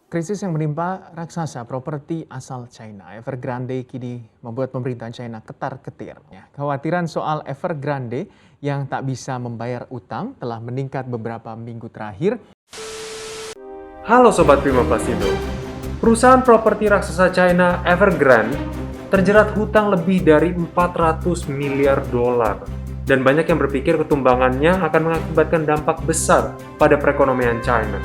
Krisis yang menimpa raksasa properti asal China, Evergrande kini membuat pemerintahan China ketar-ketir. Kekhawatiran soal Evergrande yang tak bisa membayar utang telah meningkat beberapa minggu terakhir. Halo Sobat Prima Plasindo. Perusahaan properti raksasa China Evergrande terjerat hutang lebih dari 400 miliar dolar. Dan banyak yang berpikir ketumbangannya akan mengakibatkan dampak besar pada perekonomian China.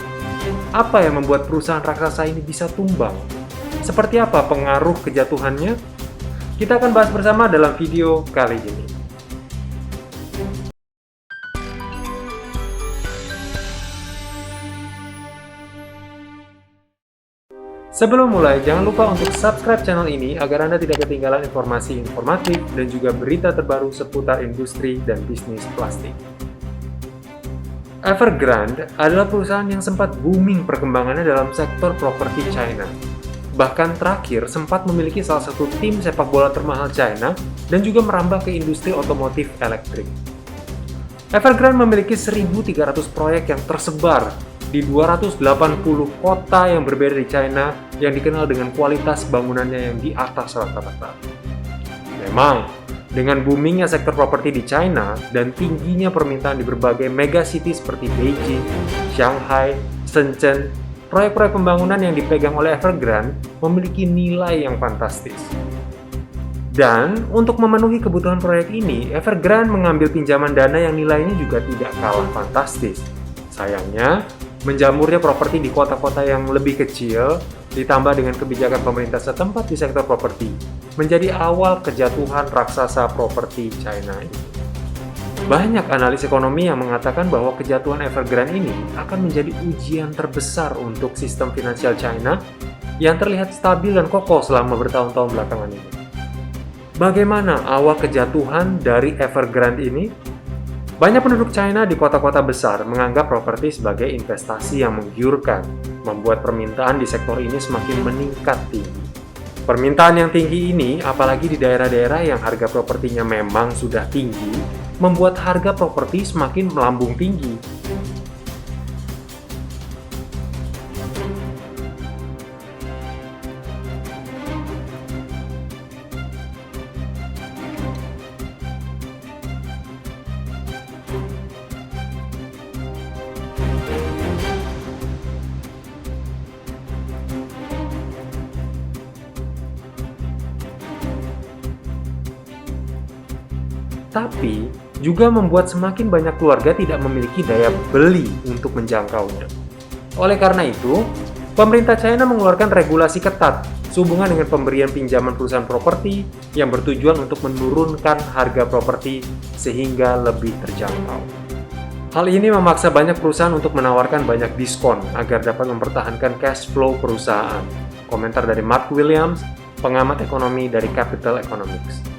Apa yang membuat perusahaan raksasa ini bisa tumbang? Seperti apa pengaruh kejatuhannya? Kita akan bahas bersama dalam video kali ini. Sebelum mulai, jangan lupa untuk subscribe channel ini agar Anda tidak ketinggalan informasi informatif dan juga berita terbaru seputar industri dan bisnis plastik. Evergrande adalah perusahaan yang sempat booming perkembangannya dalam sektor properti China. Bahkan terakhir sempat memiliki salah satu tim sepak bola termahal China dan juga merambah ke industri otomotif elektrik. Evergrande memiliki 1.300 proyek yang tersebar di 280 kota yang berbeda di China yang dikenal dengan kualitas bangunannya yang di atas rata-rata. Memang, dengan boomingnya sektor properti di China dan tingginya permintaan di berbagai megacity seperti Beijing, Shanghai, Shenzhen, proyek-proyek pembangunan yang dipegang oleh Evergrande memiliki nilai yang fantastis. Dan untuk memenuhi kebutuhan proyek ini, Evergrande mengambil pinjaman dana yang nilainya juga tidak kalah fantastis. Sayangnya, menjamurnya properti di kota-kota yang lebih kecil, ditambah dengan kebijakan pemerintah setempat di sektor properti, menjadi awal kejatuhan raksasa properti China ini. Banyak analis ekonomi yang mengatakan bahwa kejatuhan Evergrande ini akan menjadi ujian terbesar untuk sistem finansial China yang terlihat stabil dan kokoh selama bertahun-tahun belakangan ini. Bagaimana awal kejatuhan dari Evergrande ini? Banyak penduduk China di kota-kota besar menganggap properti sebagai investasi yang menggiurkan, membuat permintaan di sektor ini semakin meningkat tinggi. Permintaan yang tinggi ini, apalagi di daerah-daerah yang harga propertinya memang sudah tinggi, membuat harga properti semakin melambung tinggi. Tapi juga membuat semakin banyak keluarga tidak memiliki daya beli untuk menjangkaunya. Oleh karena itu, pemerintah China mengeluarkan regulasi ketat sehubungan dengan pemberian pinjaman perusahaan properti yang bertujuan untuk menurunkan harga properti sehingga lebih terjangkau. Hal ini memaksa banyak perusahaan untuk menawarkan banyak diskon agar dapat mempertahankan cash flow perusahaan. Komentar dari Mark Williams, pengamat ekonomi dari Capital Economics.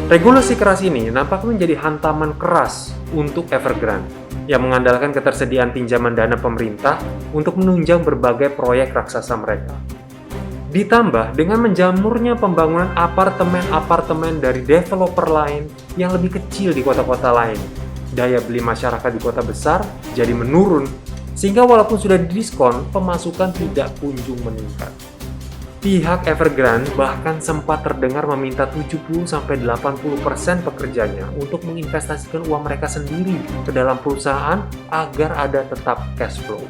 Regulasi keras ini nampaknya menjadi hantaman keras untuk Evergrande yang mengandalkan ketersediaan pinjaman dana pemerintah untuk menunjang berbagai proyek raksasa mereka. Ditambah dengan menjamurnya pembangunan apartemen-apartemen dari developer lain yang lebih kecil di kota-kota lain, daya beli masyarakat di kota besar jadi menurun, sehingga walaupun sudah didiskon, pemasukan tidak kunjung meningkat. Pihak Evergrande bahkan sempat terdengar meminta 70-80% pekerjanya untuk menginvestasikan uang mereka sendiri ke dalam perusahaan agar ada tetap cash flow.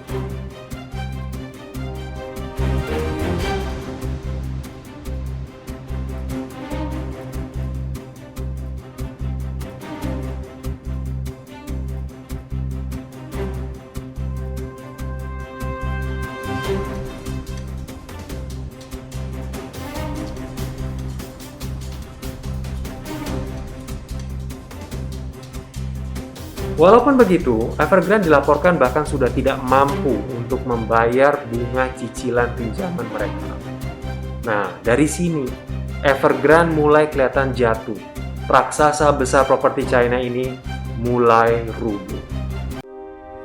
Walaupun begitu, Evergrande dilaporkan bahkan sudah tidak mampu untuk membayar bunga cicilan pinjaman mereka. Nah, dari sini, Evergrande mulai kelihatan jatuh. Raksasa besar properti China ini mulai rubuh.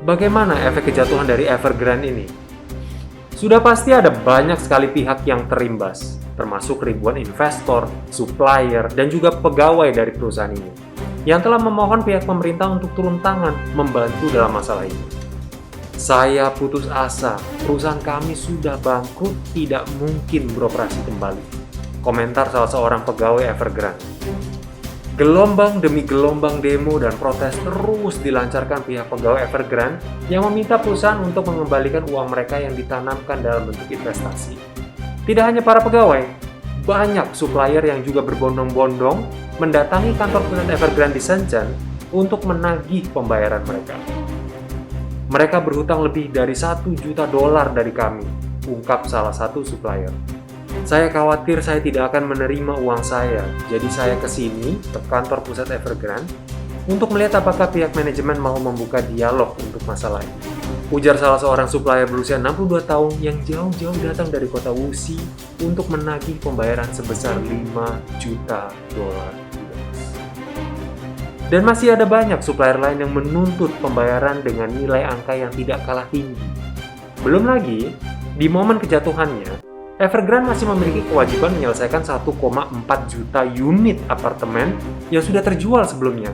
Bagaimana efek kejatuhan dari Evergrande ini? Sudah pasti ada banyak sekali pihak yang terimbas, termasuk ribuan investor, supplier, dan juga pegawai dari perusahaan ini, yang telah memohon pihak pemerintah untuk turun tangan membantu dalam masalah ini. Saya putus asa, perusahaan kami sudah bangkrut, tidak mungkin beroperasi kembali. Komentar salah seorang pegawai Evergrande. Gelombang demi gelombang demo dan protes terus dilancarkan pihak pegawai Evergrande yang meminta perusahaan untuk mengembalikan uang mereka yang ditanamkan dalam bentuk investasi. Tidak hanya para pegawai, banyak supplier yang juga berbondong-bondong mendatangi kantor pusat Evergrande di Shenzhen untuk menagih pembayaran mereka. Mereka berhutang lebih dari $1 juta dari kami, ungkap salah satu supplier. Saya khawatir saya tidak akan menerima uang saya, jadi saya ke sini, ke kantor pusat Evergrande, untuk melihat apakah pihak manajemen mau membuka dialog untuk masalah ini. Ujar salah seorang supplier berusia 62 tahun yang jauh-jauh datang dari kota Wuxi untuk menagih pembayaran sebesar $5 juta. Dan masih ada banyak supplier lain yang menuntut pembayaran dengan nilai angka yang tidak kalah tinggi. Belum lagi, di momen kejatuhannya, Evergrande masih memiliki kewajiban menyelesaikan 1,4 juta unit apartemen yang sudah terjual sebelumnya.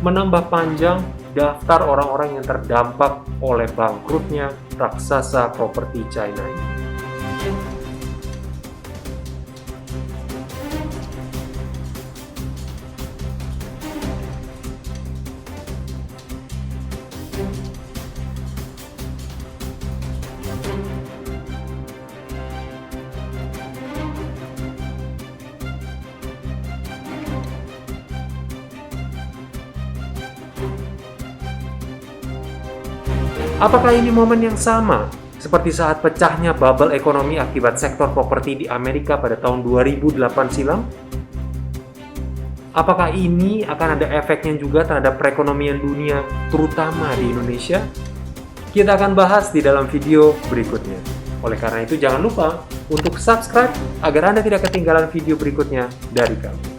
Menambah panjang daftar orang-orang yang terdampak oleh bangkrutnya raksasa properti China ini. Apakah ini momen yang sama seperti saat pecahnya bubble ekonomi akibat sektor properti di Amerika pada tahun 2008 silam? Apakah ini akan ada efeknya juga terhadap perekonomian dunia, terutama di Indonesia? Kita akan bahas di dalam video berikutnya. Oleh karena itu, jangan lupa untuk subscribe agar Anda tidak ketinggalan video berikutnya dari kami.